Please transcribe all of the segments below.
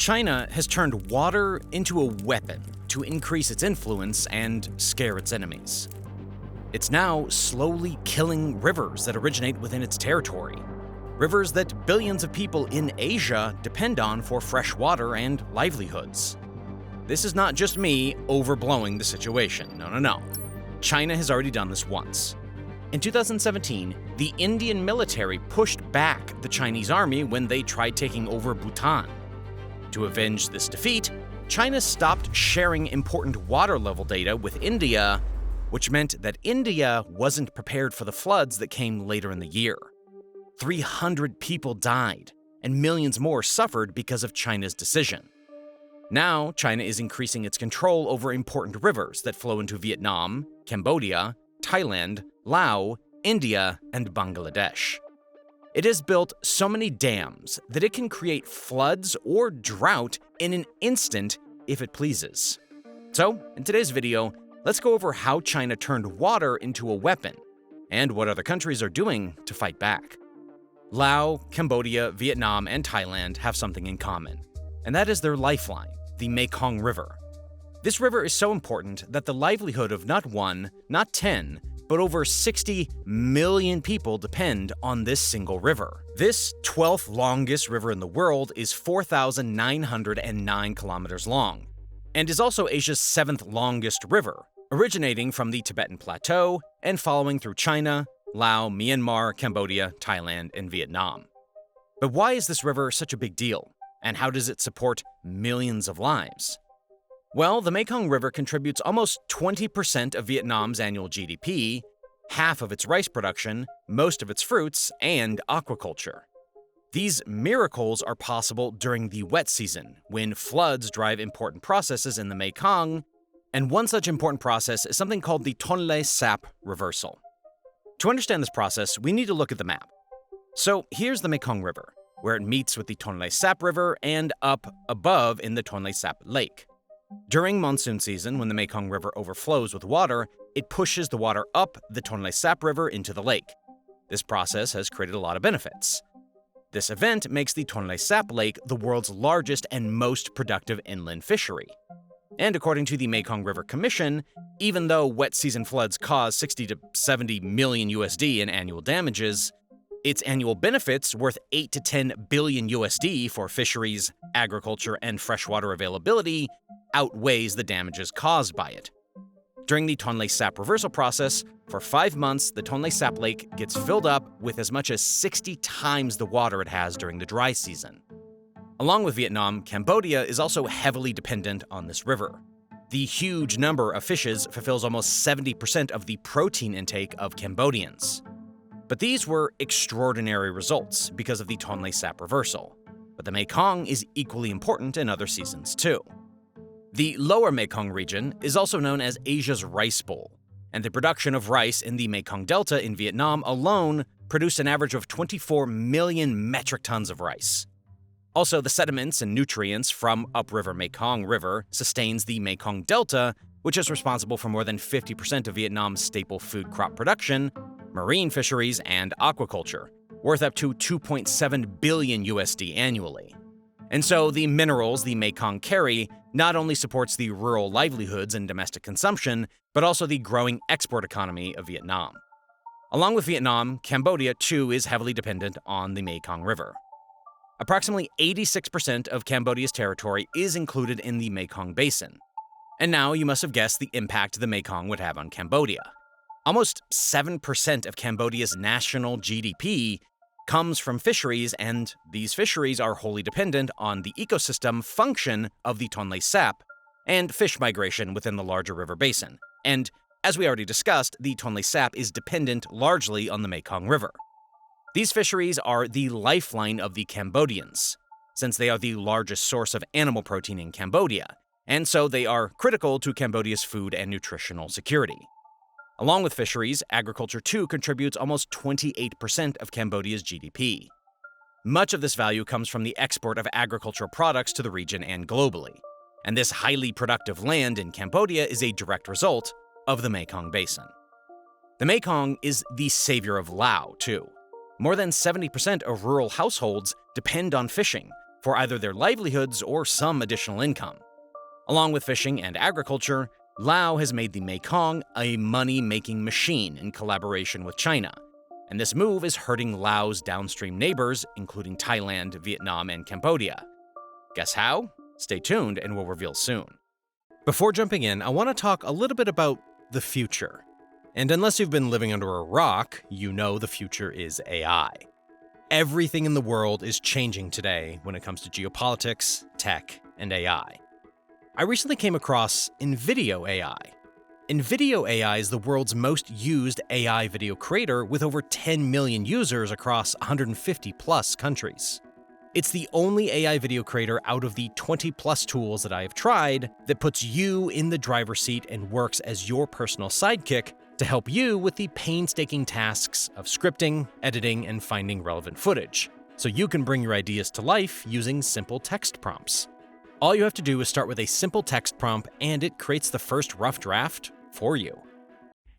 China has turned water into a weapon to increase its influence and scare its enemies. It's now slowly killing rivers that originate within its territory, rivers that billions of people in Asia depend on for fresh water and livelihoods. This is not just me overblowing the situation, no. China has already done this once. In 2017, the Indian military pushed back the Chinese army when they tried taking over Bhutan. To avenge this defeat, China stopped sharing important water level data with India, which meant that India wasn't prepared for the floods that came later in the year. 300 people died, and millions more suffered because of China's decision. Now, China is increasing its control over important rivers that flow into Vietnam, Cambodia, Thailand, Laos, India, and Bangladesh. It has built so many dams that it can create floods or drought in an instant if it pleases. So, in today's video, let's go over how China turned water into a weapon and what other countries are doing to fight back. Laos, Cambodia, Vietnam, and Thailand have something in common, and that is their lifeline, the Mekong River. This river is so important that the livelihood of not 1, not 10, but over 60 million people depend on this single river. This 12th longest river in the world is 4,909 kilometers long, and is also Asia's 7th longest river, originating from the Tibetan Plateau and following through China, Laos, Myanmar, Cambodia, Thailand, and Vietnam. But why is this river such a big deal, and how does it support millions of lives? Well, the Mekong River contributes almost 20% of Vietnam's annual GDP, half of its rice production, most of its fruits, and aquaculture. These miracles are possible during the wet season, when floods drive important processes in the Mekong, and one such important process is something called the Tonle Sap reversal. To understand this process, we need to look at the map. So here's the Mekong River, where it meets with the Tonle Sap River and up above in the Tonle Sap Lake. During monsoon season, when the Mekong River overflows with water, it pushes the water up the Tonle Sap River into the lake. This process has created a lot of benefits. This event makes the Tonle Sap Lake the world's largest and most productive inland fishery. And according to the Mekong River Commission, even though wet season floods cause 60 to 70 million USD in annual damages, its annual benefits worth 8 to 10 billion USD for fisheries, agriculture, and freshwater availability outweighs the damages caused by it. During the Tonle Sap reversal process, for 5 months, the Tonle Sap Lake gets filled up with as much as 60 times the water it has during the dry season. Along with Vietnam, Cambodia is also heavily dependent on this river. The huge number of fishes fulfills almost 70% of the protein intake of Cambodians. But these were extraordinary results because of the Tonle Sap reversal. But the Mekong is equally important in other seasons too. The lower Mekong region is also known as Asia's Rice Bowl, and the production of rice in the Mekong Delta in Vietnam alone produced an average of 24 million metric tons of rice. Also, the sediments and nutrients from upriver Mekong River sustains the Mekong Delta, which is responsible for more than 50% of Vietnam's staple food crop production, marine fisheries, and aquaculture, worth up to 2.7 billion USD annually. And so the minerals the Mekong carry not only supports the rural livelihoods and domestic consumption, but also the growing export economy of Vietnam. Along with Vietnam, Cambodia too is heavily dependent on the Mekong River. Approximately 86% of Cambodia's territory is included in the Mekong Basin. And now you must have guessed the impact the Mekong would have on Cambodia. Almost 7% of Cambodia's national GDP comes from fisheries, and these fisheries are wholly dependent on the ecosystem function of the Tonle Sap and fish migration within the larger river basin. And as we already discussed, the Tonle Sap is dependent largely on the Mekong River. These fisheries are the lifeline of the Cambodians, since they are the largest source of animal protein in Cambodia, and so they are critical to Cambodia's food and nutritional security. Along with fisheries, agriculture too contributes almost 28% of Cambodia's GDP. Much of this value comes from the export of agricultural products to the region and globally. And this highly productive land in Cambodia is a direct result of the Mekong Basin. The Mekong is the savior of Laos, too. More than 70% of rural households depend on fishing, for either their livelihoods or some additional income. Along with fishing and agriculture, Laos has made the Mekong a money-making machine in collaboration with China, and this move is hurting Laos' downstream neighbors, including Thailand, Vietnam, and Cambodia. Guess how? Stay tuned and we'll reveal soon. Before jumping in, I want to talk a little bit about the future. And unless you've been living under a rock, you know the future is AI. Everything in the world is changing today when it comes to geopolitics, tech, and AI. I recently came across NVIDIA AI. NVIDIA AI is the world's most used AI video creator with over 10 million users across 150 plus countries. It's the only AI video creator out of the 20 plus tools that I have tried that puts you in the driver's seat and works as your personal sidekick to help you with the painstaking tasks of scripting, editing, and finding relevant footage, so you can bring your ideas to life using simple text prompts. All you have to do is start with a simple text prompt and it creates the first rough draft for you.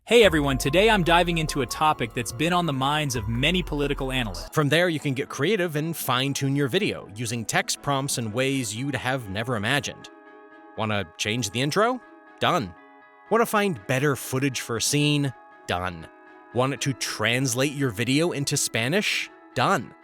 Hey everyone, today I'm diving into a topic that's been on the minds of many political analysts. From there, you can get creative and fine-tune your video using text prompts in ways you'd have never imagined. Want to change the intro? Done. Want to find better footage for a scene? Done. Want it to translate your video into Spanish? Done.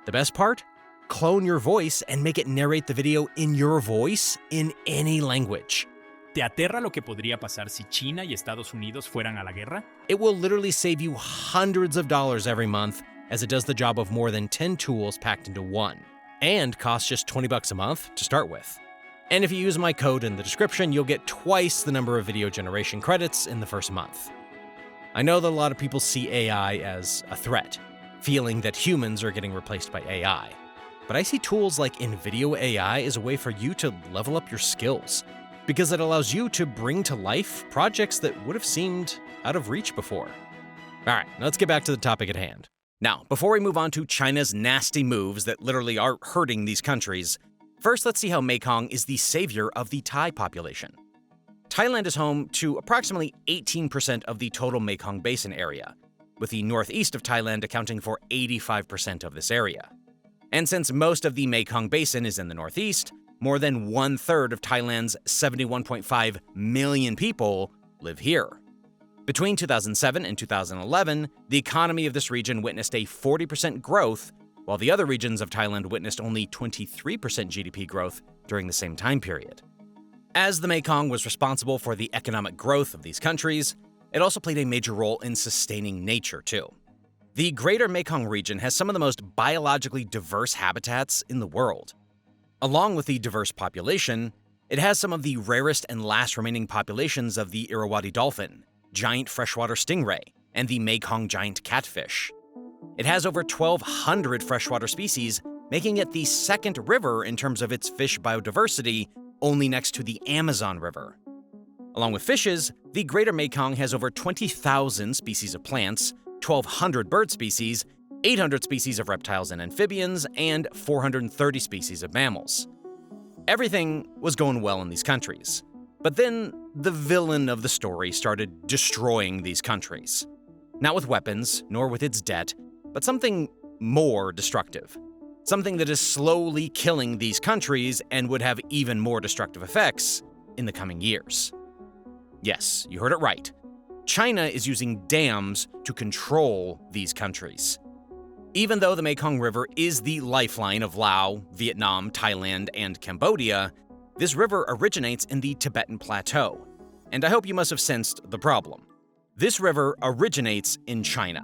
The best part? Clone your voice and make it narrate the video in your voice in any language. ¿Te aterra lo que podría pasar si China y Estados Unidos fueran a la guerra? It will literally save you hundreds of dollars every month, as it does the job of more than 10 tools packed into one, and costs just $20 a month to start with. And if you use my code in the description, you'll get twice the number of video generation credits in the first month. I know that a lot of people see AI as a threat, feeling that humans are getting replaced by AI. But I see tools like NVIDIA AI as a way for you to level up your skills, because it allows you to bring to life projects that would have seemed out of reach before. All right, let's get back to the topic at hand. Now, before we move on to China's nasty moves that literally are hurting these countries, first let's see how Mekong is the savior of the Thai population. Thailand is home to approximately 18% of the total Mekong Basin area, with the northeast of Thailand accounting for 85% of this area. And since most of the Mekong Basin is in the northeast, more than 1/3 of Thailand's 71.5 million people live here. Between 2007 and 2011, the economy of this region witnessed a 40% growth, while the other regions of Thailand witnessed only 23% GDP growth during the same time period. As the Mekong was responsible for the economic growth of these countries, it also played a major role in sustaining nature, too. The greater Mekong region has some of the most biologically diverse habitats in the world. Along with the diverse population, it has some of the rarest and last remaining populations of the Irrawaddy dolphin, giant freshwater stingray, and the Mekong giant catfish. It has over 1,200 freshwater species, making it the second river in terms of its fish biodiversity, only next to the Amazon River. Along with fishes, the greater Mekong has over 20,000 species of plants, 1,200 bird species, 800 species of reptiles and amphibians, and 430 species of mammals. Everything was going well in these countries. But then, the villain of the story started destroying these countries. Not with weapons, nor with its debt, but something more destructive. Something that is slowly killing these countries and would have even more destructive effects in the coming years. Yes, you heard it right. China is using dams to control these countries. Even though the Mekong River is the lifeline of Laos, Vietnam, Thailand, and Cambodia, this river originates in the Tibetan Plateau, and I hope you must have sensed the problem. This river originates in China,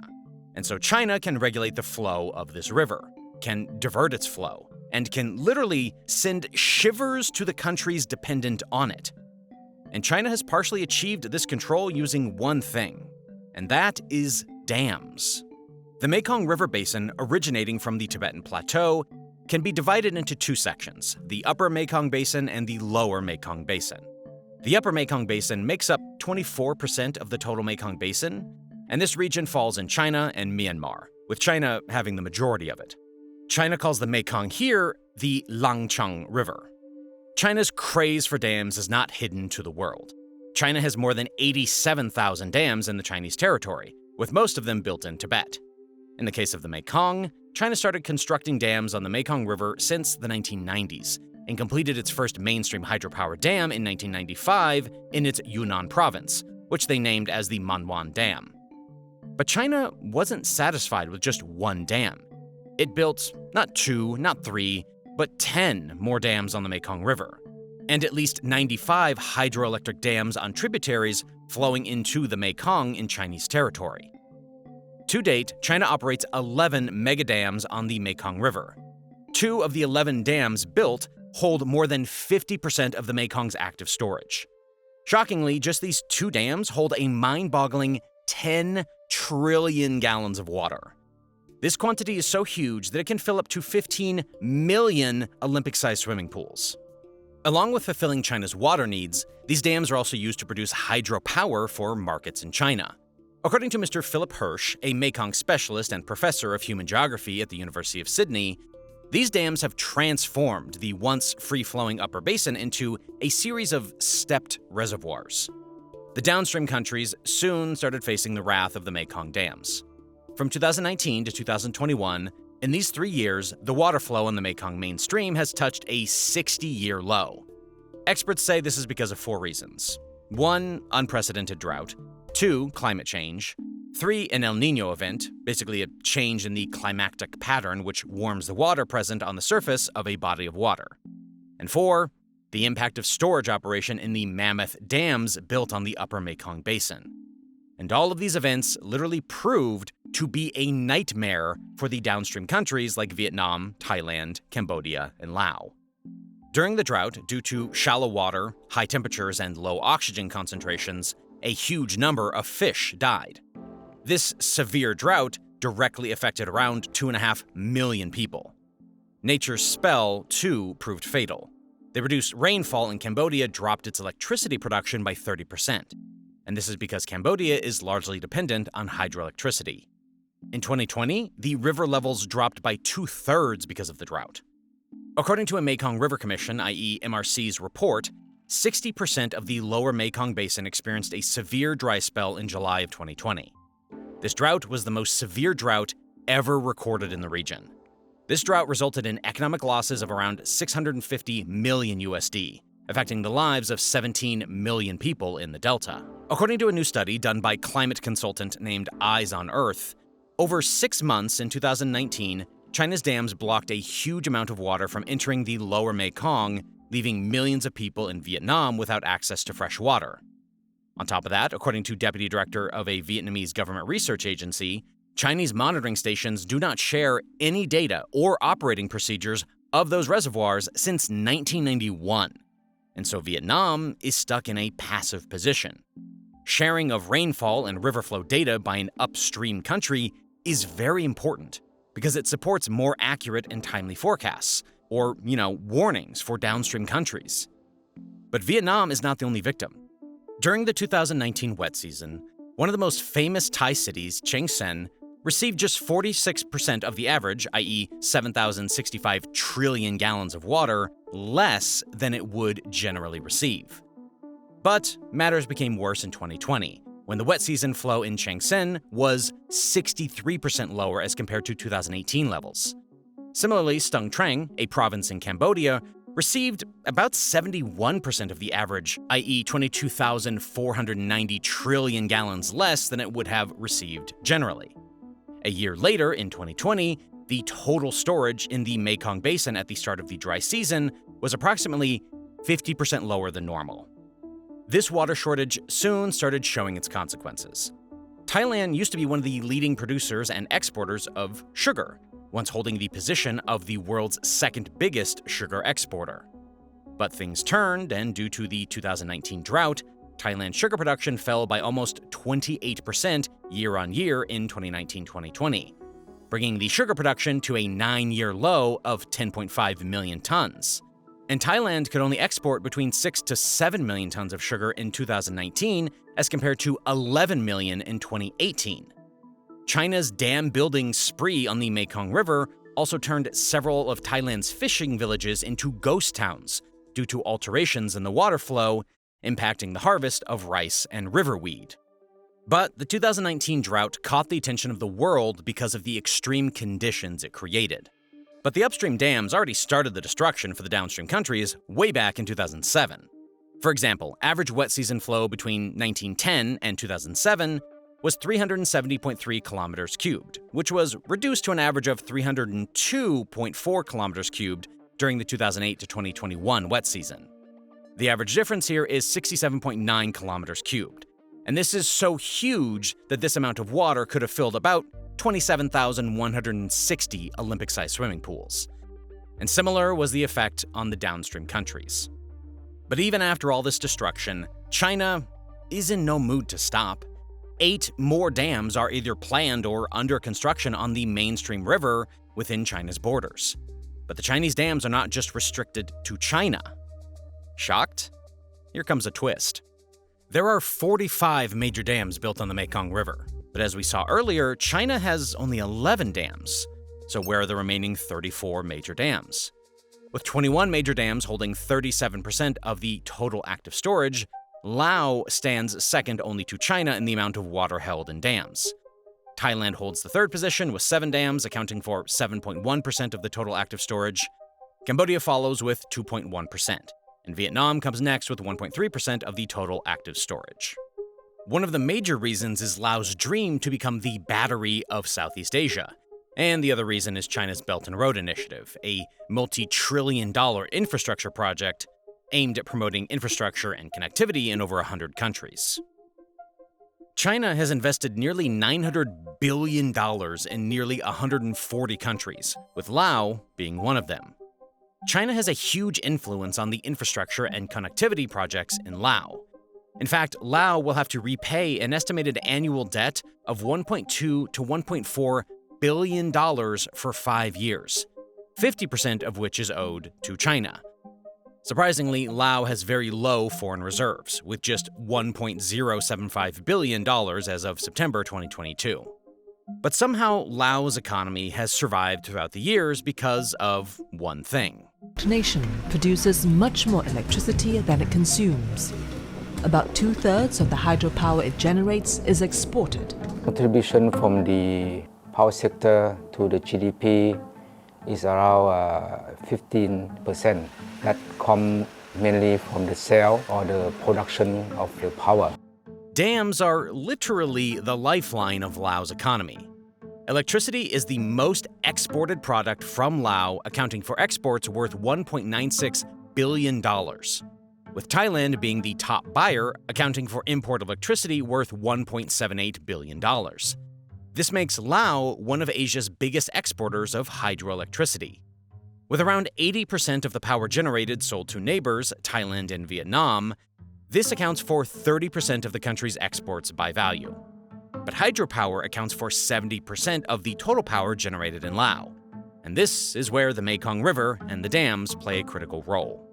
and so China can regulate the flow of this river, can divert its flow, and can literally send shivers to the countries dependent on it. And China has partially achieved this control using one thing, and that is dams. The Mekong River Basin, originating from the Tibetan Plateau, can be divided into two sections, the Upper Mekong Basin and the Lower Mekong Basin. The Upper Mekong Basin makes up 24% of the total Mekong Basin, and this region falls in China and Myanmar, with China having the majority of it. China calls the Mekong here the Langchang River. China's craze for dams is not hidden to the world. China has more than 87,000 dams in the Chinese territory, with most of them built in Tibet. In the case of the Mekong, China started constructing dams on the Mekong River since the 1990s and completed its first mainstream hydropower dam in 1995 in its Yunnan province, which they named as the Manwan Dam. But China wasn't satisfied with just one dam. It built not 2, not 3, but 10 more dams on the Mekong River, and at least 95 hydroelectric dams on tributaries flowing into the Mekong in Chinese territory. To date, China operates 11 megadams on the Mekong River. 2 of the 11 dams built hold more than 50% of the Mekong's active storage. Shockingly, just these 2 dams hold a mind-boggling 10 trillion gallons of water. This quantity is so huge that it can fill up to 15 million Olympic-sized swimming pools. Along with fulfilling China's water needs, these dams are also used to produce hydropower for markets in China. According to Mr. Philip Hirsch, a Mekong specialist and professor of human geography at the University of Sydney, these dams have transformed the once free-flowing upper basin into a series of stepped reservoirs. The downstream countries soon started facing the wrath of the Mekong dams. From 2019 to 2021, in these 3 years, the water flow in the Mekong mainstream has touched a 60-year low. Experts say this is because of 4 reasons. 1, unprecedented drought. 2, climate change. 3, an El Niño event, basically a change in the climactic pattern which warms the water present on the surface of a body of water. And 4, the impact of storage operation in the mammoth dams built on the upper Mekong basin. And all of these events literally proved to be a nightmare for the downstream countries like Vietnam, Thailand, Cambodia, and Laos. During the drought, due to shallow water, high temperatures, and low oxygen concentrations, a huge number of fish died. This severe drought directly affected around 2.5 million people. Nature's spell, too, proved fatal. The reduced rainfall in Cambodia dropped its electricity production by 30%. And this is because Cambodia is largely dependent on hydroelectricity. In 2020, the river levels dropped by 2/3 because of the drought. According to a Mekong River Commission, i.e. MRC's report, 60% of the lower Mekong basin experienced a severe dry spell in July of 2020. This drought was the most severe drought ever recorded in the region. This drought resulted in economic losses of around $650 million USD, affecting the lives of 17 million people in the Delta. According to a new study done by climate consultant named Eyes on Earth, over 6 months in 2019, China's dams blocked a huge amount of water from entering the lower Mekong, leaving millions of people in Vietnam without access to fresh water. On top of that, according to Deputy Director of a Vietnamese government research agency, Chinese monitoring stations do not share any data or operating procedures of those reservoirs since 1991. And so Vietnam is stuck in a passive position. Sharing of rainfall and river flow data by an upstream country is very important because it supports more accurate and timely forecasts, or, warnings for downstream countries. But Vietnam is not the only victim. During the 2019 wet season, one of the most famous Thai cities, Chiang Saen, received just 46% of the average, i.e. 7,065 trillion gallons of water, less than it would generally receive. But matters became worse in 2020, when the wet season flow in Chiang Saen was 63% lower as compared to 2018 levels. Similarly, Stung Treng, a province in Cambodia, received about 71% of the average, i.e. 22,490 trillion gallons less than it would have received generally. A year later, in 2020, the total storage in the Mekong Basin at the start of the dry season was approximately 50% lower than normal. This water shortage soon started showing its consequences. Thailand used to be one of the leading producers and exporters of sugar, once holding the position of the world's second biggest sugar exporter. But things turned, and due to the 2019 drought, Thailand's sugar production fell by almost 28% year-on-year in 2019-2020, bringing the sugar production to a 9-year low of 10.5 million tons. And Thailand could only export between 6 to 7 million tons of sugar in 2019 as compared to 11 million in 2018. China's dam-building spree on the Mekong River also turned several of Thailand's fishing villages into ghost towns due to alterations in the water flow, impacting the harvest of rice and riverweed. But the 2019 drought caught the attention of the world because of the extreme conditions it created. But the upstream dams already started the destruction for the downstream countries way back in 2007. For example, average wet season flow between 1910 and 2007 was 370.3 kilometers cubed, which was reduced to an average of 302.4 kilometers cubed during the 2008 to 2021 wet season. The average difference here is 67.9 kilometers cubed. And this is so huge that this amount of water could have filled about 27,160 Olympic-sized swimming pools. And similar was the effect on the downstream countries. But even after all this destruction, China is in no mood to stop. 8 more dams are either planned or under construction on the mainstream river within China's borders. But the Chinese dams are not just restricted to China. Shocked? Here comes a twist. There are 45 major dams built on the Mekong River, but as we saw earlier, China has only 11 dams. So where are the remaining 34 major dams? With 21 major dams holding 37% of the total active storage, Laos stands second only to China in the amount of water held in dams. Thailand holds the third position with 7 dams, accounting for 7.1% of the total active storage. Cambodia follows with 2.1%. And Vietnam comes next with 1.3% of the total active storage. One of the major reasons is Laos' dream to become the battery of Southeast Asia. And the other reason is China's Belt and Road Initiative, a multi-trillion-dollar infrastructure project aimed at promoting infrastructure and connectivity in over 100 countries. China has invested nearly $900 billion in nearly 140 countries, with Laos being one of them. China has a huge influence on the infrastructure and connectivity projects in Laos. In fact, Laos will have to repay an estimated annual debt of $1.2 to $1.4 billion for 5 years, 50% of which is owed to China. Surprisingly, Laos has very low foreign reserves, with just $1.075 billion as of September 2022. But somehow, Laos' economy has survived throughout the years because of one thing. The nation produces much more electricity than it consumes. About 2/3 of the hydropower it generates is exported. Contribution from the power sector to the GDP is around 15%. That comes mainly from the sale or the production of the power. Dams are literally the lifeline of Laos' economy. Electricity is the most exported product from Laos, accounting for exports worth $1.96 billion, with Thailand being the top buyer, accounting for import electricity worth $1.78 billion. This makes Laos one of Asia's biggest exporters of hydroelectricity. With around 80% of the power generated sold to neighbors, Thailand and Vietnam, this accounts for 30% of the country's exports by value. But hydropower accounts for 70% of the total power generated in Laos. And this is where the Mekong River and the dams play a critical role.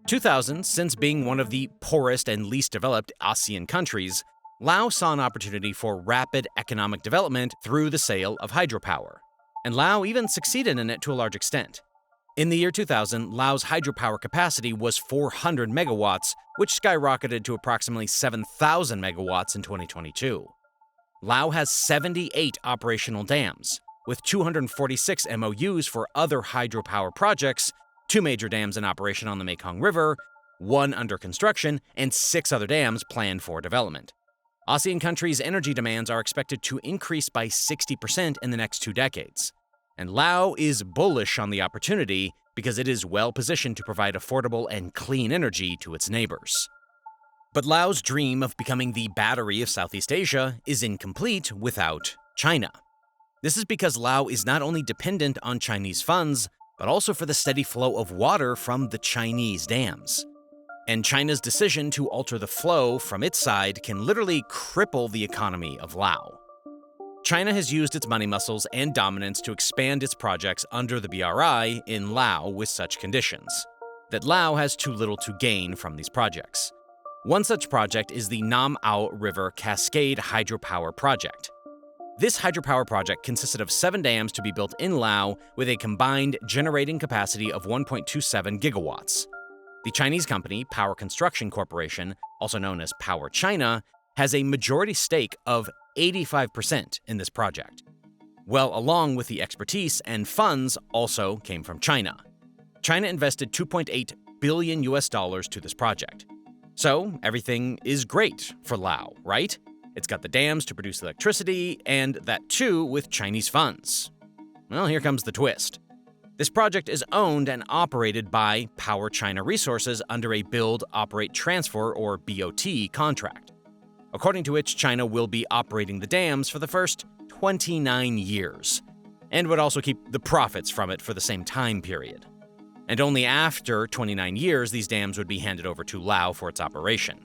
2000, since being one of the poorest and least developed ASEAN countries, Laos saw an opportunity for rapid economic development through the sale of hydropower. And Laos even succeeded in it to a large extent. In the year 2000, Laos' hydropower capacity was 400 megawatts, which skyrocketed to approximately 7,000 megawatts in 2022. Laos has 78 operational dams, with 246 MOUs for other hydropower projects, 2 major dams in operation on the Mekong River, 1 under construction, and 6 other dams planned for development. ASEAN countries' energy demands are expected to increase by 60% in the next 2 decades. And Laos is bullish on the opportunity because it is well positioned to provide affordable and clean energy to its neighbors. But Laos' dream of becoming the battery of Southeast Asia is incomplete without China. This is because Laos is not only dependent on Chinese funds, but also for the steady flow of water from the Chinese dams. And China's decision to alter the flow from its side can literally cripple the economy of Laos. China has used its money muscles and dominance to expand its projects under the BRI in Laos with such conditions, that Laos has too little to gain from these projects. One such project is the Nam Ao River Cascade Hydropower Project. This hydropower project consisted of 7 dams to be built in Laos with a combined generating capacity of 1.27 gigawatts. The Chinese company, Power Construction Corporation, also known as Power China, has a majority stake of 85% in this project. Well, along with the expertise and funds also came from China. China invested $2.8 billion to this project. So everything is great for Laos, right? It's got the dams to produce electricity, and that too with Chinese funds. Well, here comes the twist. This project is owned and operated by Power China Resources under a Build, Operate, Transfer, or BOT contract, according to which China will be operating the dams for the first 29 years, and would also keep the profits from it for the same time period. And only after 29 years, these dams would be handed over to Laos for its operation.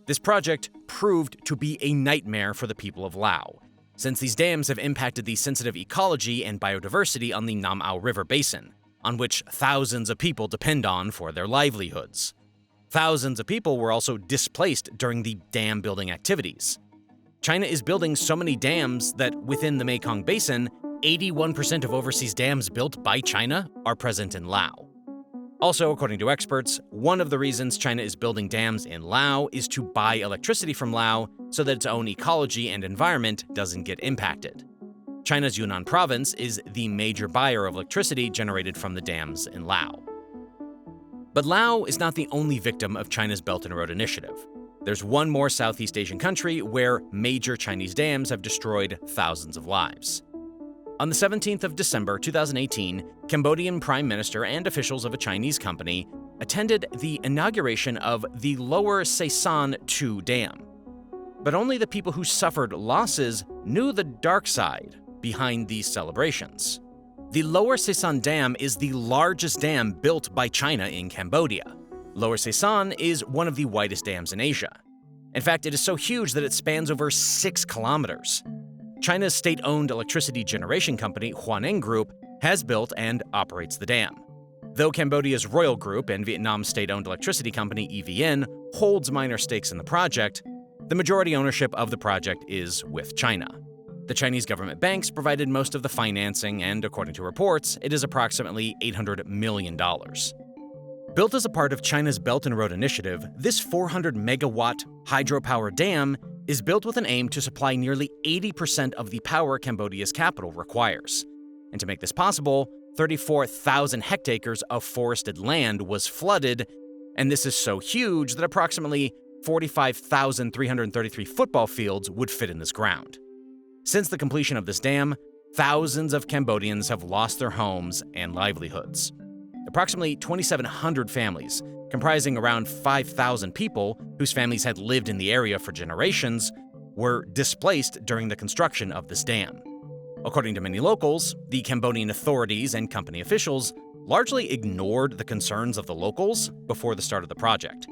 This project proved to be a nightmare for the people of Laos, since these dams have impacted the sensitive ecology and biodiversity on the Nam Ao River basin, on which thousands of people depend on for their livelihoods. Thousands of people were also displaced during the dam building activities. China is building so many dams that within the Mekong Basin, 81% of overseas dams built by China are present in Laos. Also, according to experts, one of the reasons China is building dams in Laos is to buy electricity from Laos so that its own ecology and environment doesn't get impacted. China's Yunnan province is the major buyer of electricity generated from the dams in Laos. But Laos is not the only victim of China's Belt and Road Initiative. There's one more Southeast Asian country where major Chinese dams have destroyed thousands of lives. On the 17th of December 2018, Cambodian Prime Minister and officials of a Chinese company attended the inauguration of the Lower Sesan II Dam. But only the people who suffered losses knew the dark side behind these celebrations. The Lower Sesan Dam is the largest dam built by China in Cambodia. Lower Sesan is one of the widest dams in Asia. In fact, it is so huge that it spans over 6 kilometers. China's state-owned electricity generation company, Huaneng Group, has built and operates the dam. Though Cambodia's Royal Group and Vietnam's state-owned electricity company, EVN, holds minor stakes in the project, the majority ownership of the project is with China. The Chinese government banks provided most of the financing, and according to reports, it is approximately $800 million. Built as a part of China's Belt and Road Initiative, this 400-megawatt hydropower dam is built with an aim to supply nearly 80% of the power Cambodia's capital requires. And to make this possible, 34,000 hectares of forested land was flooded, and this is so huge that approximately 45,333 football fields would fit in this ground. Since the completion of this dam, thousands of Cambodians have lost their homes and livelihoods. Approximately 2,700 families, comprising around 5,000 people whose families had lived in the area for generations, were displaced during the construction of this dam. According to many locals, the Cambodian authorities and company officials largely ignored the concerns of the locals before the start of the project.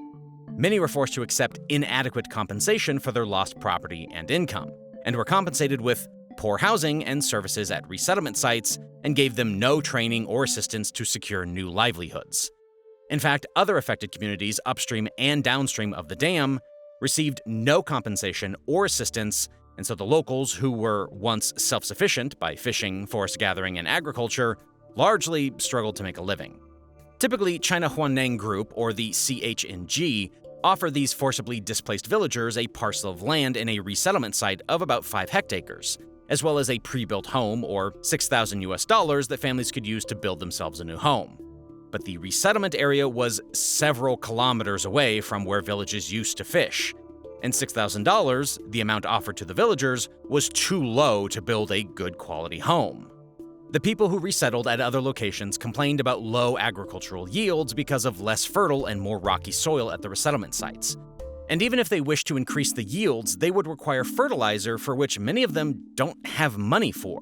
Many were forced to accept inadequate compensation for their lost property and income, and were compensated with poor housing and services at resettlement sites, and gave them no training or assistance to secure new livelihoods. In fact, other affected communities upstream and downstream of the dam received no compensation or assistance, and so the locals, who were once self-sufficient by fishing, forest gathering, and agriculture, largely struggled to make a living. Typically, China Huaneng Group, or the CHNG, offer these forcibly displaced villagers a parcel of land in a resettlement site of about 5 hectares, as well as a pre-built home, or $6,000 that families could use to build themselves a new home. But the resettlement area was several kilometers away from where villages used to fish, and $6,000, the amount offered to the villagers, was too low to build a good quality home. The people who resettled at other locations complained about low agricultural yields because of less fertile and more rocky soil at the resettlement sites. And even if they wished to increase the yields, they would require fertilizer for which many of them don't have money for.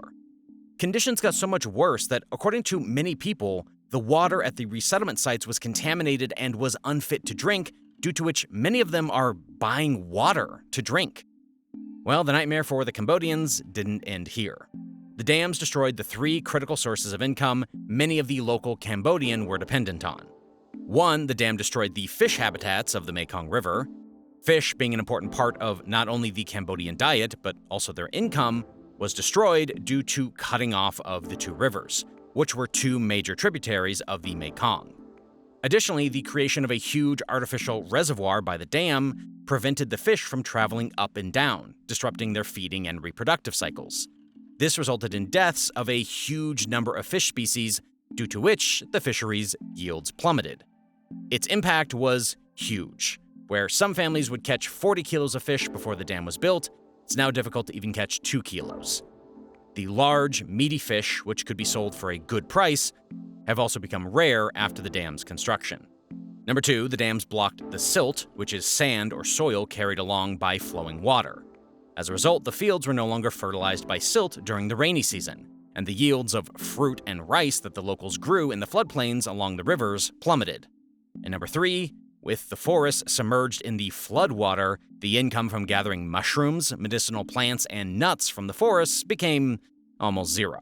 Conditions got so much worse that, according to many people, the water at the resettlement sites was contaminated and was unfit to drink, due to which many of them are buying water to drink. Well, the nightmare for the Cambodians didn't end here. The dams destroyed the 3 critical sources of income many of the local Cambodian were dependent on. 1, the dam destroyed the fish habitats of the Mekong River. Fish, being an important part of not only the Cambodian diet, but also their income, was destroyed due to cutting off of the 2 rivers, which were 2 major tributaries of the Mekong. Additionally, the creation of a huge artificial reservoir by the dam prevented the fish from traveling up and down, disrupting their feeding and reproductive cycles. This resulted in deaths of a huge number of fish species, due to which the fishery's yields plummeted. Its impact was huge. Where some families would catch 40 kilos of fish before the dam was built, it's now difficult to even catch 2 kilos. The large, meaty fish, which could be sold for a good price, have also become rare after the dam's construction. Number 2, the dams blocked the silt, which is sand or soil carried along by flowing water. As a result, the fields were no longer fertilized by silt during the rainy season, and the yields of fruit and rice that the locals grew in the floodplains along the rivers plummeted. And number 3, with the forests submerged in the floodwater, the income from gathering mushrooms, medicinal plants, and nuts from the forests became almost zero.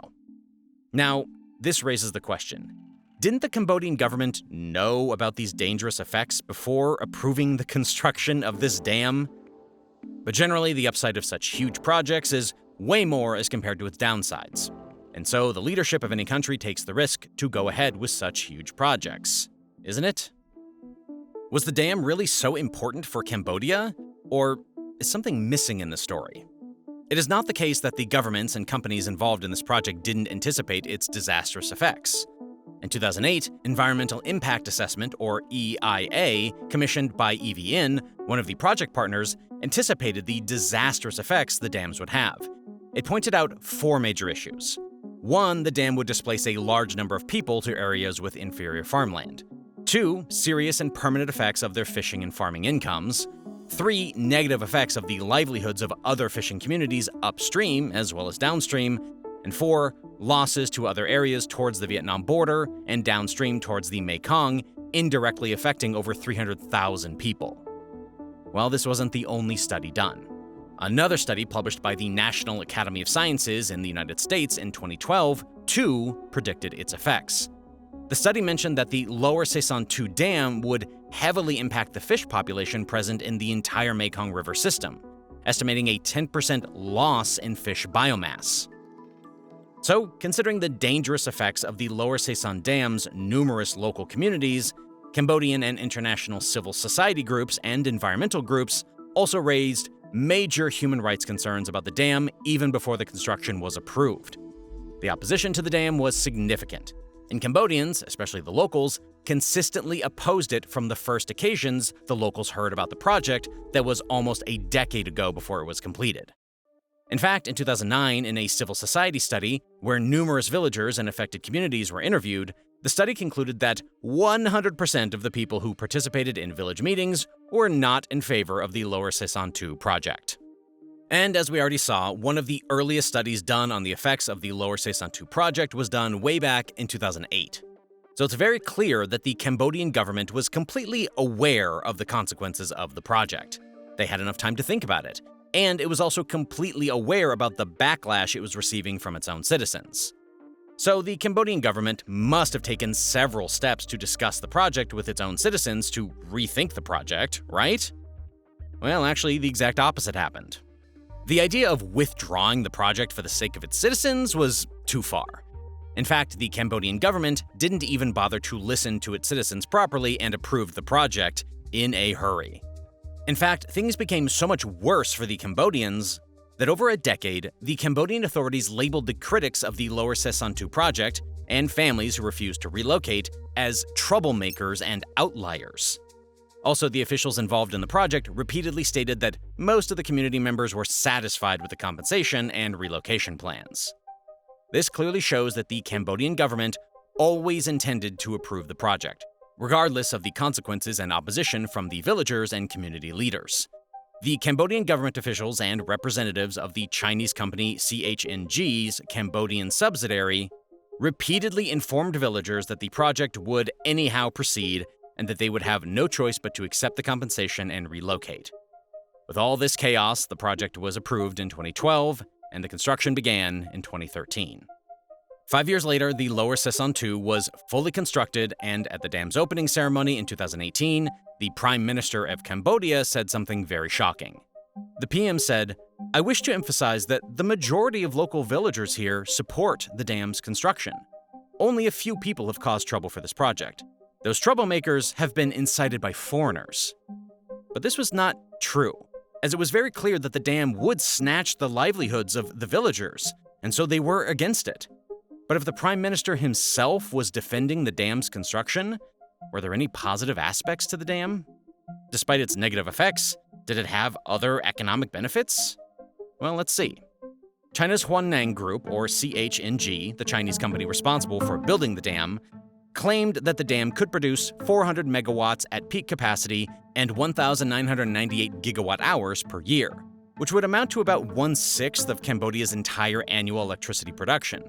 Now, this raises the question: didn't the Cambodian government know about these dangerous effects before approving the construction of this dam? But generally, the upside of such huge projects is way more as compared to its downsides. And so the leadership of any country takes the risk to go ahead with such huge projects, isn't it? Was the dam really so important for Cambodia? Or is something missing in the story? It is not the case that the governments and companies involved in this project didn't anticipate its disastrous effects. In 2008, Environmental Impact Assessment, or EIA, commissioned by EVN, one of the project partners, anticipated the disastrous effects the dams would have. It pointed out 4 major issues. 1, the dam would displace a large number of people to areas with inferior farmland. 2, serious and permanent effects of their fishing and farming incomes. 3, negative effects of the livelihoods of other fishing communities upstream as well as downstream. And 4, losses to other areas towards the Vietnam border and downstream towards the Mekong, indirectly affecting over 300,000 people. Well, this wasn't the only study done. Another study published by the National Academy of Sciences in the United States in 2012, too, predicted its effects. The study mentioned that the Lower Se San 2 Dam would heavily impact the fish population present in the entire Mekong River system, estimating a 10% loss in fish biomass. So, considering the dangerous effects of the Lower Se San Dam's numerous local communities, Cambodian and international civil society groups and environmental groups also raised major human rights concerns about the dam even before the construction was approved. The opposition to the dam was significant, and Cambodians, especially the locals, consistently opposed it from the first occasions the locals heard about the project that was almost a decade ago before it was completed. In fact, in 2009, in a civil society study where numerous villagers and affected communities were interviewed, the study concluded that 100% of the people who participated in village meetings were not in favor of the Lower Se San 2 project. And as we already saw, one of the earliest studies done on the effects of the Lower Se San 2 project was done way back in 2008. So it's very clear that the Cambodian government was completely aware of the consequences of the project. They had enough time to think about it, and it was also completely aware about the backlash it was receiving from its own citizens. So the Cambodian government must have taken several steps to discuss the project with its own citizens to rethink the project, right? Well, actually, the exact opposite happened. The idea of withdrawing the project for the sake of its citizens was too far. In fact, the Cambodian government didn't even bother to listen to its citizens properly and approved the project in a hurry. In fact, things became so much worse for the Cambodians that over a decade, the Cambodian authorities labeled the critics of the Lower Se San 2 project and families who refused to relocate as troublemakers and outliers. Also, the officials involved in the project repeatedly stated that most of the community members were satisfied with the compensation and relocation plans. This clearly shows that the Cambodian government always intended to approve the project, regardless of the consequences and opposition from the villagers and community leaders. The Cambodian government officials and representatives of the Chinese company CHNG's Cambodian subsidiary repeatedly informed villagers that the project would anyhow proceed and that they would have no choice but to accept the compensation and relocate. With all this chaos, the project was approved in 2012, and the construction began in 2013. 5 years later, the Lower Se San 2 was fully constructed, and at the dam's opening ceremony in 2018, the Prime Minister of Cambodia said something very shocking. The PM said, "I wish to emphasize that the majority of local villagers here support the dam's construction. Only a few people have caused trouble for this project. Those troublemakers have been incited by foreigners." But this was not true, as it was very clear that the dam would snatch the livelihoods of the villagers, and so they were against it. But if the Prime Minister himself was defending the dam's construction, were there any positive aspects to the dam? Despite its negative effects, did it have other economic benefits? Well, let's see. China's Huanneng Group, or CHNG, the Chinese company responsible for building the dam, claimed that the dam could produce 400 megawatts at peak capacity and 1,998 gigawatt hours per year, which would amount to about 1/6 of Cambodia's entire annual electricity production.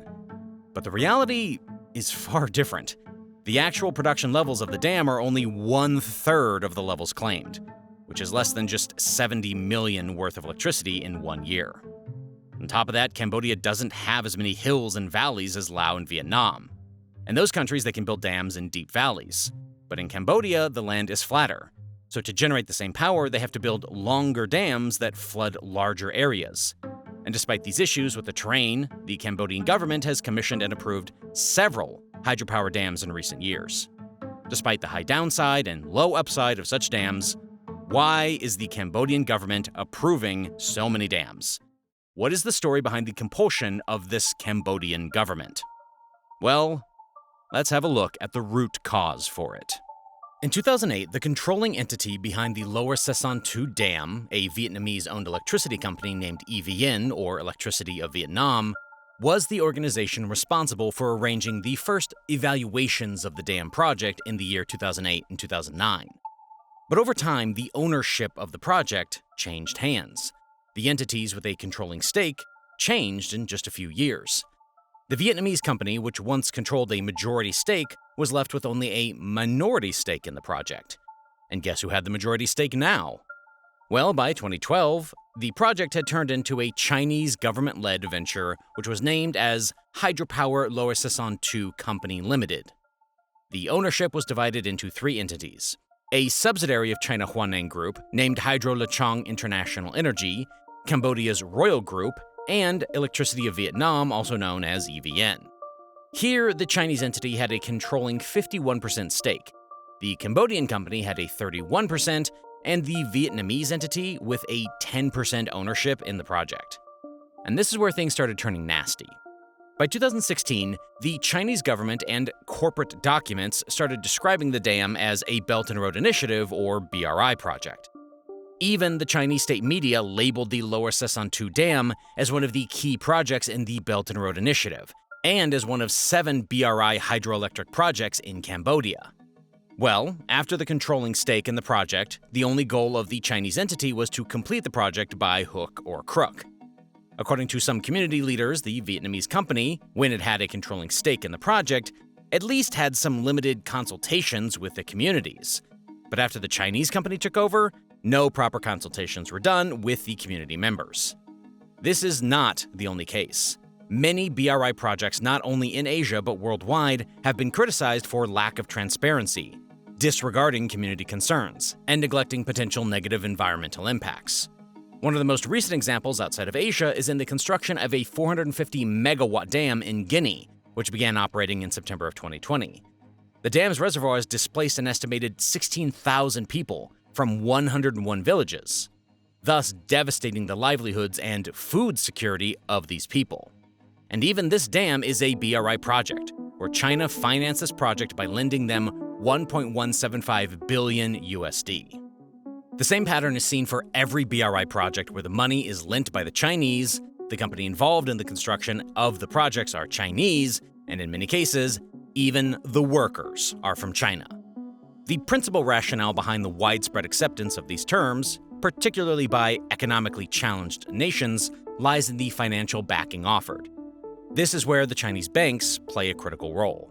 But the reality is far different. The actual production levels of the dam are only 1/3 of the levels claimed, which is less than just 70 million worth of electricity in 1 year. On top of that, Cambodia doesn't have as many hills and valleys as Laos and Vietnam. In those countries, they can build dams in deep valleys. But in Cambodia, the land is flatter. So to generate the same power, they have to build longer dams that flood larger areas. And despite these issues with the terrain, the Cambodian government has commissioned and approved several hydropower dams in recent years. Despite the high downside and low upside of such dams, why is the Cambodian government approving so many dams? What is the story behind the compulsion of this Cambodian government? Well, let's have a look at the root cause for it. In 2008, the controlling entity behind the Lower Sessan 2 Dam, a Vietnamese-owned electricity company named EVN, or Electricity of Vietnam, was the organization responsible for arranging the first evaluations of the dam project in the year 2008 and 2009. But over time, the ownership of the project changed hands. The entities with a controlling stake changed in just a few years. The Vietnamese company, which once controlled a majority stake, was left with only a minority stake in the project. And guess who had the majority stake now? Well, by 2012, the project had turned into a Chinese government-led venture, which was named as Hydropower Lower Sessan 2 Company Limited. The ownership was divided into 3 entities: a subsidiary of China Huanneng Group, named Hydro Lechong International Energy, Cambodia's Royal Group, and Electricity of Vietnam, also known as EVN. Here, the Chinese entity had a controlling 51% stake. The Cambodian company had a 31%, and the Vietnamese entity with a 10% ownership in the project. And this is where things started turning nasty. By 2016, the Chinese government and corporate documents started describing the dam as a Belt and Road Initiative, or BRI project. Even the Chinese state media labeled the Lower Sessan 2 Dam as one of the key projects in the Belt and Road Initiative, and as one of 7 BRI hydroelectric projects in Cambodia. Well, after the controlling stake in the project, the only goal of the Chinese entity was to complete the project by hook or crook. According to some community leaders, the Vietnamese company, when it had a controlling stake in the project, at least had some limited consultations with the communities. But after the Chinese company took over, no proper consultations were done with the community members. This is not the only case. Many BRI projects, not only in Asia but worldwide, have been criticized for lack of transparency, disregarding community concerns, and neglecting potential negative environmental impacts. One of the most recent examples outside of Asia is in the construction of a 450 megawatt dam in Guinea, which began operating in September of 2020. The dam's reservoirs displaced an estimated 16,000 people from 101 villages, thus devastating the livelihoods and food security of these people. And even this dam is a BRI project, where China financed this project by lending them $1.175 billion USD. The same pattern is seen for every BRI project where the money is lent by the Chinese, the company involved in the construction of the projects are Chinese, and in many cases, even the workers are from China. The principal rationale behind the widespread acceptance of these terms, particularly by economically challenged nations, lies in the financial backing offered. This is where the Chinese banks play a critical role.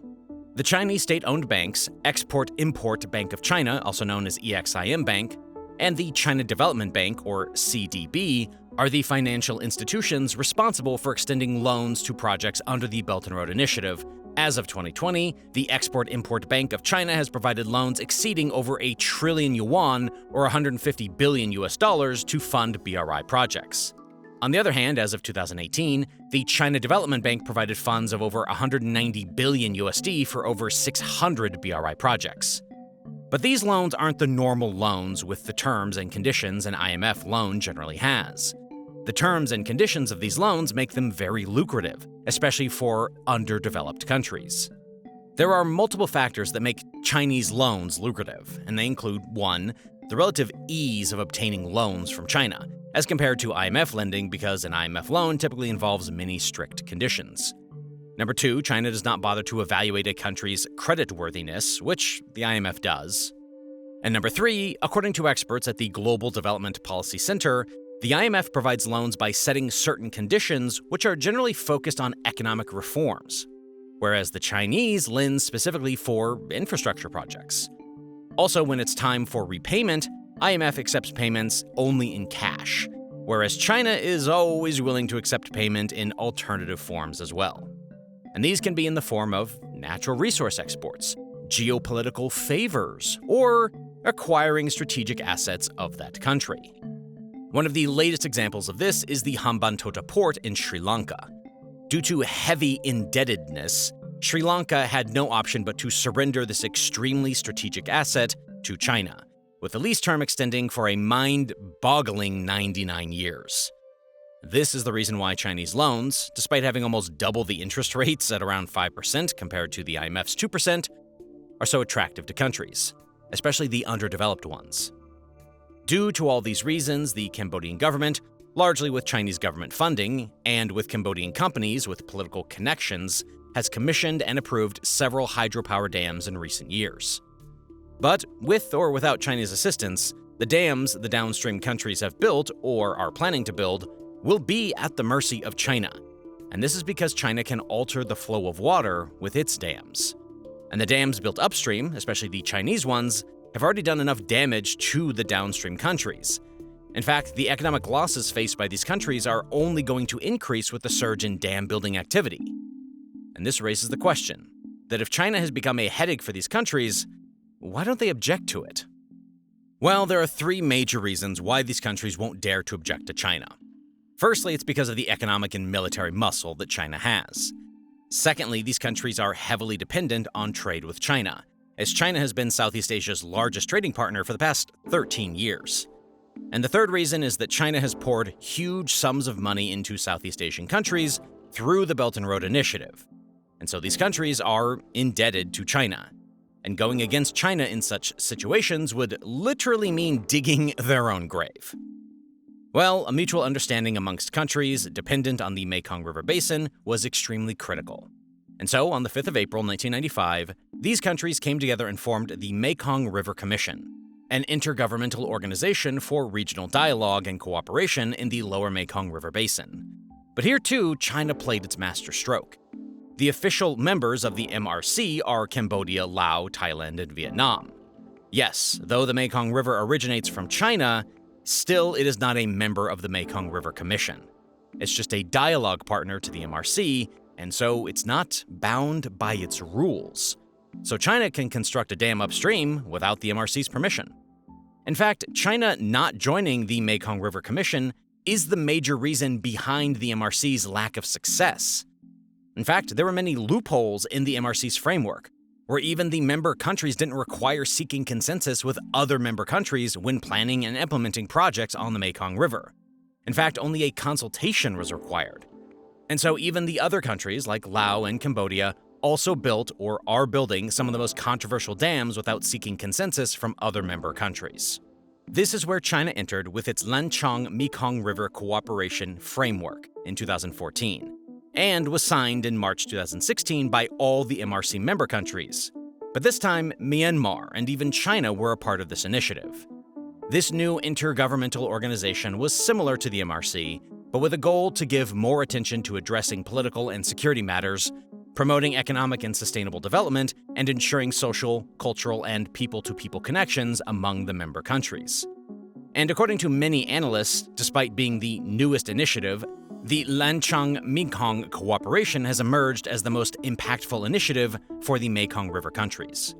The Chinese state-owned banks, Export-Import Bank of China, also known as EXIM Bank, and the China Development Bank, or CDB, are the financial institutions responsible for extending loans to projects under the Belt and Road Initiative. As of 2020, the Export-Import Bank of China has provided loans exceeding over $1 trillion yuan, or $150 billion to fund BRI projects. On the other hand, as of 2018, the China Development Bank provided funds of over $190 billion USD for over 600 BRI projects. But these loans aren't the normal loans with the terms and conditions an IMF loan generally has. The terms and conditions of these loans make them very lucrative, especially for underdeveloped countries. There are multiple factors that make Chinese loans lucrative, and they include 1. The relative ease of obtaining loans from China, as compared to IMF lending because an IMF loan typically involves many strict conditions. Number 2, China does not bother to evaluate a country's creditworthiness, which the IMF does. And number 3, according to experts at the Global Development Policy Center, the IMF provides loans by setting certain conditions which are generally focused on economic reforms, whereas the Chinese lend specifically for infrastructure projects. Also, when it's time for repayment, IMF accepts payments only in cash, whereas China is always willing to accept payment in alternative forms as well. And these can be in the form of natural resource exports, geopolitical favors, or acquiring strategic assets of that country. One of the latest examples of this is the Hambantota port in Sri Lanka. Due to heavy indebtedness, Sri Lanka had no option but to surrender this extremely strategic asset to China, with the lease term extending for a mind-boggling 99 years. This is the reason why Chinese loans, despite having almost double the interest rates at around 5% compared to the IMF's 2%, are so attractive to countries, especially the underdeveloped ones. Due to all these reasons, the Cambodian government, largely with Chinese government funding, and with Cambodian companies with political connections, has commissioned and approved several hydropower dams in recent years. But with or without China's assistance, the dams the downstream countries have built or are planning to build will be at the mercy of China. And this is because China can alter the flow of water with its dams. And the dams built upstream, especially the Chinese ones, have already done enough damage to the downstream countries. In fact, the economic losses faced by these countries are only going to increase with the surge in dam building activity. And this raises the question that if China has become a headache for these countries, why don't they object to it? Well, there are 3 major reasons why these countries won't dare to object to China. Firstly, it's because of the economic and military muscle that China has. Secondly, these countries are heavily dependent on trade with China, as China has been Southeast Asia's largest trading partner for the past 13 years. And the third reason is that China has poured huge sums of money into Southeast Asian countries through the Belt and Road Initiative. And so these countries are indebted to China. And going against China in such situations would literally mean digging their own grave. Well, a mutual understanding amongst countries dependent on the Mekong River Basin was extremely critical. And so, on the 5th of April 1995, these countries came together and formed the Mekong River Commission, an intergovernmental organization for regional dialogue and cooperation in the lower Mekong River Basin. But here too, China played its masterstroke. The official members of the MRC are Cambodia, Laos, Thailand, and Vietnam. Yes, though the Mekong River originates from China, still it is not a member of the Mekong River Commission. It's just a dialogue partner to the MRC, and so it's not bound by its rules. So China can construct a dam upstream without the MRC's permission. In fact, China not joining the Mekong River Commission is the major reason behind the MRC's lack of success. In fact, there were many loopholes in the MRC's framework, where even the member countries didn't require seeking consensus with other member countries when planning and implementing projects on the Mekong River. In fact, only a consultation was required. And so even the other countries, like Laos and Cambodia, also built or are building some of the most controversial dams without seeking consensus from other member countries. This is where China entered with its Lanchong-Mekong River Cooperation Framework in 2014, and was signed in March 2016 by all the MRC member countries. But this time, Myanmar and even China were a part of this initiative. This new intergovernmental organization was similar to the MRC, but with a goal to give more attention to addressing political and security matters, promoting economic and sustainable development, and ensuring social, cultural, and people-to-people connections among the member countries. And according to many analysts, despite being the newest initiative, the Lanchong-Mekong cooperation has emerged as the most impactful initiative for the Mekong River countries.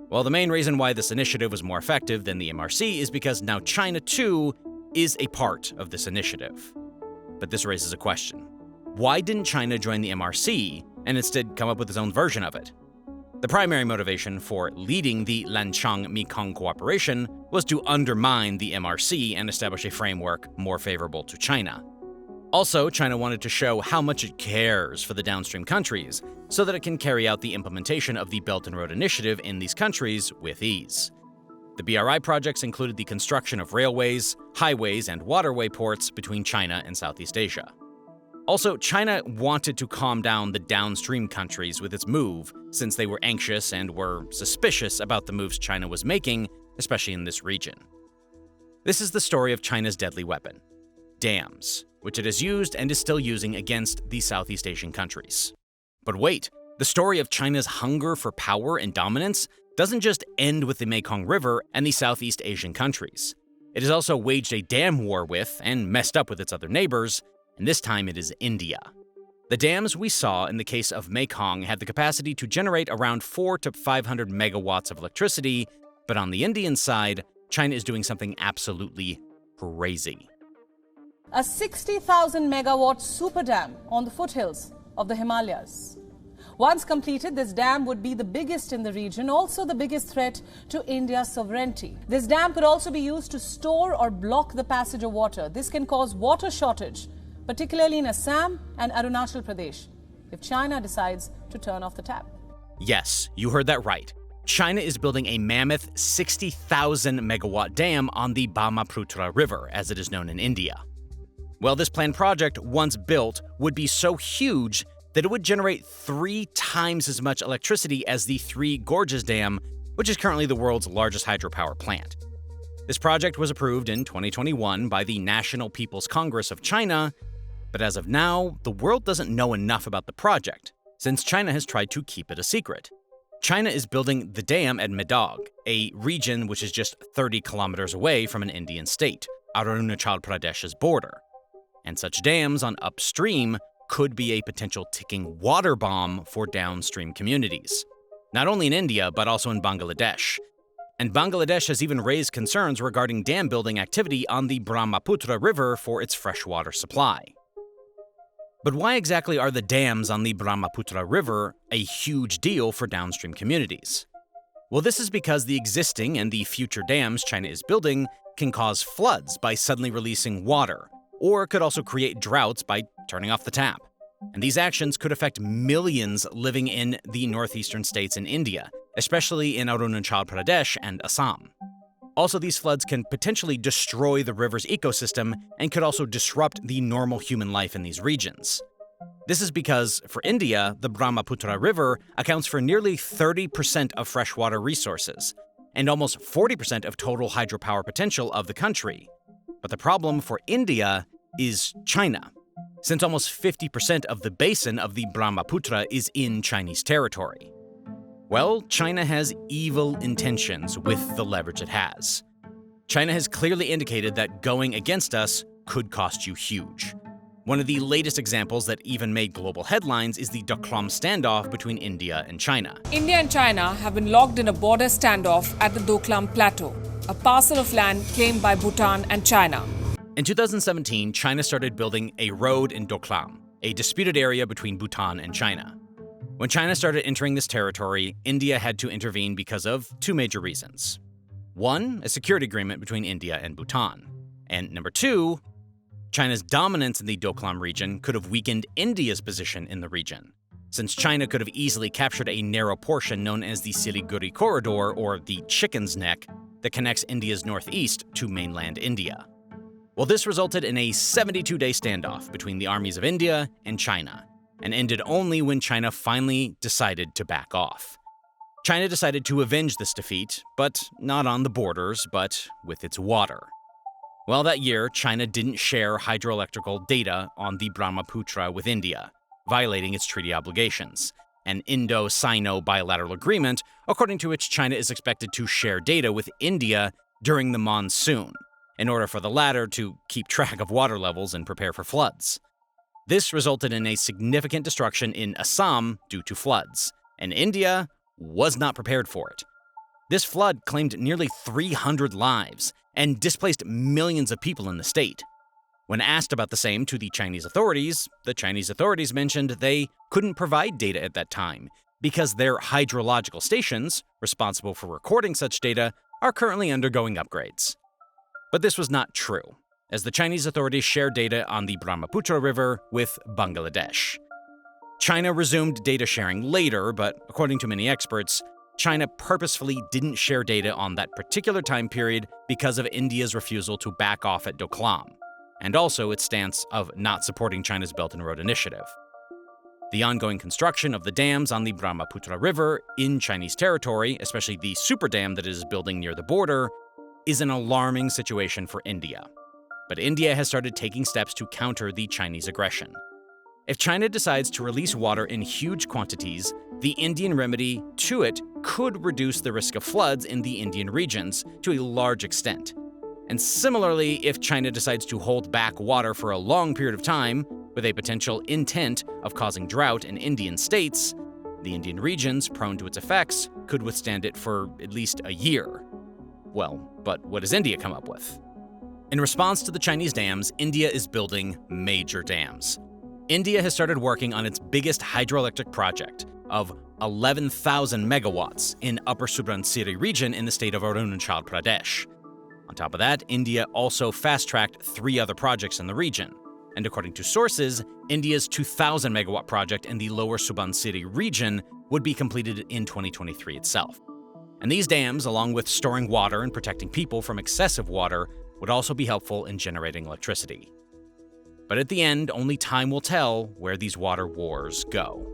Well, the main reason why this initiative was more effective than the MRC is because now China, too, is a part of this initiative. But this raises a question. Why didn't China join the MRC and instead come up with its own version of it? The primary motivation for leading the Lanchang-Mekong cooperation was to undermine the MRC and establish a framework more favorable to China. Also, China wanted to show how much it cares for the downstream countries so that it can carry out the implementation of the Belt and Road Initiative in these countries with ease. The BRI projects included the construction of railways, highways, and waterway ports between China and Southeast Asia. Also, China wanted to calm down the downstream countries with its move, since they were anxious and were suspicious about the moves China was making, especially in this region. This is the story of China's deadly weapon, dams, which it has used and is still using against the Southeast Asian countries. But wait, the story of China's hunger for power and dominance doesn't just end with the Mekong River and the Southeast Asian countries. It has also waged a dam war with, and messed up with its other neighbors, and this time it is India. The dams we saw in the case of Mekong had the capacity to generate around 400 to 500 megawatts of electricity, but on the Indian side, China is doing something absolutely crazy. A 60,000 megawatt super dam on the foothills of the Himalayas. Once completed, this dam would be the biggest in the region, also the biggest threat to India's sovereignty. This dam could also be used to store or block the passage of water. This can cause water shortage, particularly in Assam and Arunachal Pradesh, if China decides to turn off the tap. Yes, you heard that right. China is building a mammoth 60,000 megawatt dam on the Brahmaputra River, as it is known in India. Well, this planned project, once built, would be so huge that it would generate 3 times as much electricity as the Three Gorges Dam, which is currently the world's largest hydropower plant. This project was approved in 2021 by the National People's Congress of China, but as of now, the world doesn't know enough about the project, since China has tried to keep it a secret. China is building the dam at Medog, a region which is just 30 kilometers away from an Indian state, Arunachal Pradesh's border. And such dams on upstream could be a potential ticking water bomb for downstream communities, not only in India, but also in Bangladesh. And Bangladesh has even raised concerns regarding dam building activity on the Brahmaputra River for its freshwater supply. But why exactly are the dams on the Brahmaputra River a huge deal for downstream communities? Well, this is because the existing and the future dams China is building can cause floods by suddenly releasing water, or could also create droughts by turning off the tap. And these actions could affect millions living in the northeastern states in India, especially in Arunachal Pradesh and Assam. Also, these floods can potentially destroy the river's ecosystem and could also disrupt the normal human life in these regions. This is because, for India, the Brahmaputra River accounts for nearly 30% of freshwater resources, and almost 40% of total hydropower potential of the country. But the problem for India is China, since almost 50% of the basin of the Brahmaputra is in Chinese territory. Well, China has evil intentions with the leverage it has. China has clearly indicated that going against us could cost you huge. One of the latest examples that even made global headlines is the Doklam standoff between India and China. India and China have been locked in a border standoff at the Doklam Plateau, a parcel of land claimed by Bhutan and China. In 2017, China started building a road in Doklam, a disputed area between Bhutan and China. When China started entering this territory, India had to intervene because of 2 major reasons. 1, a security agreement between India and Bhutan. And number 2, China's dominance in the Doklam region could have weakened India's position in the region, since China could have easily captured a narrow portion known as the Siliguri Corridor, or the Chicken's Neck, that connects India's northeast to mainland India. Well, this resulted in a 72-day standoff between the armies of India and China, and ended only when China finally decided to back off. China decided to avenge this defeat, but not on the borders, but with its water. Well, that year, China didn't share hydroelectrical data on the Brahmaputra with India, violating its treaty obligations, an Indo-Sino bilateral agreement according to which China is expected to share data with India during the monsoon, in order for the latter to keep track of water levels and prepare for floods. This resulted in a significant destruction in Assam due to floods, and India was not prepared for it. This flood claimed nearly 300 lives and displaced millions of people in the state. When asked about the same to the Chinese authorities mentioned they couldn't provide data at that time because their hydrological stations, responsible for recording such data, are currently undergoing upgrades. But this was not true, as the Chinese authorities share data on the Brahmaputra River with Bangladesh. China resumed data sharing later, but according to many experts, China purposefully didn't share data on that particular time period because of India's refusal to back off at Doklam, and also its stance of not supporting China's Belt and Road Initiative. The ongoing construction of the dams on the Brahmaputra River in Chinese territory, especially the super dam that is building near the border, is an alarming situation for India. But India has started taking steps to counter the Chinese aggression. If China decides to release water in huge quantities, the Indian remedy to it could reduce the risk of floods in the Indian regions to a large extent. And similarly, if China decides to hold back water for a long period of time, with a potential intent of causing drought in Indian states, the Indian regions prone to its effects could withstand it for at least a year. Well, but what does India come up with? In response to the Chinese dams, India is building major dams. India has started working on its biggest hydroelectric project of 11,000 megawatts in Upper Subansiri region in the state of Arunachal Pradesh. On top of that, India also fast-tracked 3 other projects in the region. And according to sources, India's 2,000 megawatt project in the lower Subansiri region would be completed in 2023 itself. And these dams, along with storing water and protecting people from excessive water, would also be helpful in generating electricity. But at the end, only time will tell where these water wars go.